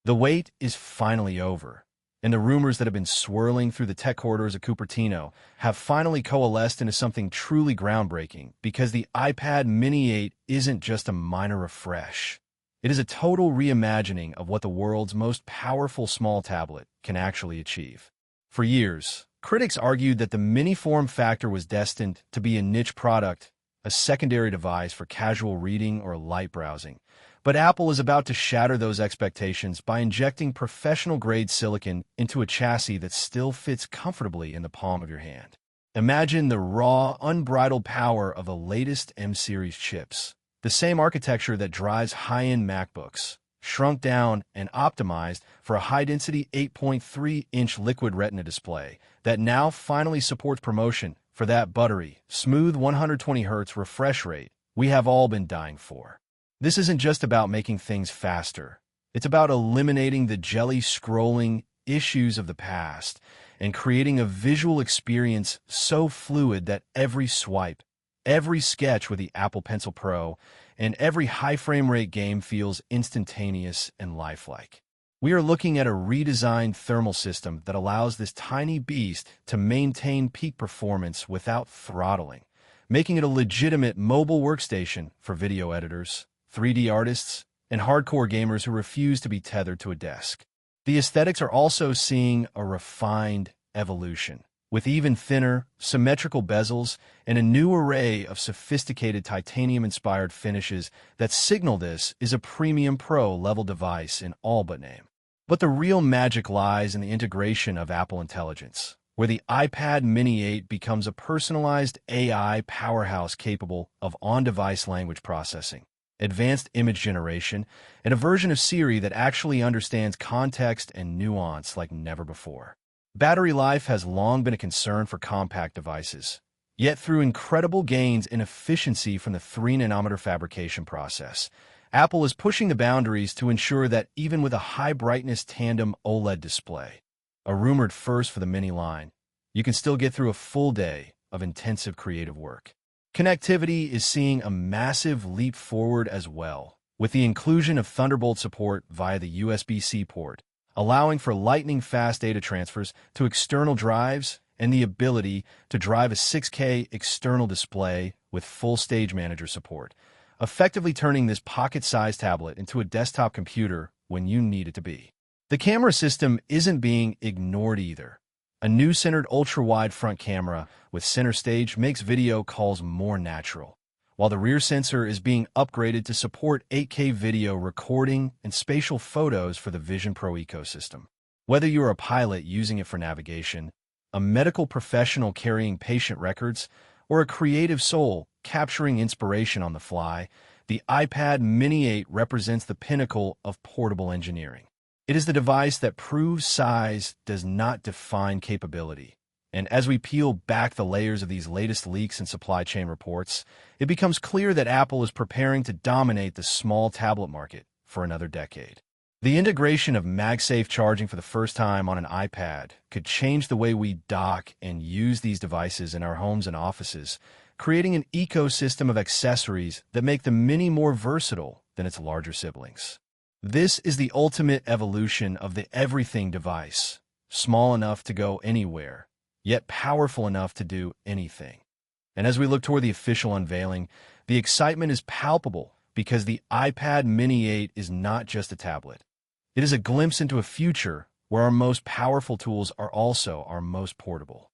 The wait is finally over, and the rumors that have been swirling through the tech corridors of Cupertino have finally coalesced into something truly groundbreaking, because the iPad Mini 8 isn't just a minor refresh. It is a total reimagining of what the world's most powerful small tablet can actually achieve. For years, critics argued that the mini form factor was destined to be a niche product, a secondary device for casual reading or light browsing. But Apple is about to shatter those expectations by injecting professional-grade silicon into a chassis that still fits comfortably in the palm of your hand. Imagine the raw, unbridled power of the latest M-series chips, the same architecture that drives high-end MacBooks, shrunk down and optimized for a high-density 8.3-inch liquid retina display that now finally supports promotion for that buttery, smooth 120 Hz refresh rate we have all been dying for. This isn't just about making things faster. It's about eliminating the jelly-scrolling issues of the past and creating a visual experience so fluid that every swipe, every sketch with the Apple Pencil Pro, and every high-frame rate game feels instantaneous and lifelike. We are looking at a redesigned thermal system that allows this tiny beast to maintain peak performance without throttling, making it a legitimate mobile workstation for video editors, 3D artists, and hardcore gamers who refuse to be tethered to a desk. The aesthetics are also seeing a refined evolution, with even thinner, symmetrical bezels and a new array of sophisticated titanium-inspired finishes that signal this is a premium pro-level device in all but name. But the real magic lies in the integration of Apple Intelligence, where the iPad Mini 8 becomes a personalized AI powerhouse capable of on-device language processing, advanced image generation, and a version of Siri that actually understands context and nuance like never before. Battery life has long been a concern for compact devices, yet through incredible gains in efficiency from the 3-nanometer fabrication process, Apple is pushing the boundaries to ensure that even with a high-brightness tandem OLED display, a rumored first for the Mini line, you can still get through a full day of intensive creative work. Connectivity is seeing a massive leap forward as well, with the inclusion of Thunderbolt support via the USB-C port, allowing for lightning-fast data transfers to external drives and the ability to drive a 6K external display with full Stage Manager support, effectively turning this pocket-sized tablet into a desktop computer when you need it to be. The camera system isn't being ignored either. A new centered ultra-wide front camera with center stage makes video calls more natural, while the rear sensor is being upgraded to support 8K video recording and spatial photos for the Vision Pro ecosystem. Whether you're a pilot using it for navigation, a medical professional carrying patient records, or a creative soul capturing inspiration on the fly, the iPad Mini 8 represents the pinnacle of portable engineering. It is the device that proves size does not define capability. And as we peel back the layers of these latest leaks and supply chain reports, it becomes clear that Apple is preparing to dominate the small tablet market for another decade. The integration of MagSafe charging for the first time on an iPad could change the way we dock and use these devices in our homes and offices, creating an ecosystem of accessories that make the Mini more versatile than its larger siblings. This is the ultimate evolution of the everything device, small enough to go anywhere, yet powerful enough to do anything. And as we look toward the official unveiling, the excitement is palpable because the iPad Mini 8 is not just a tablet. It is a glimpse into a future where our most powerful tools are also our most portable.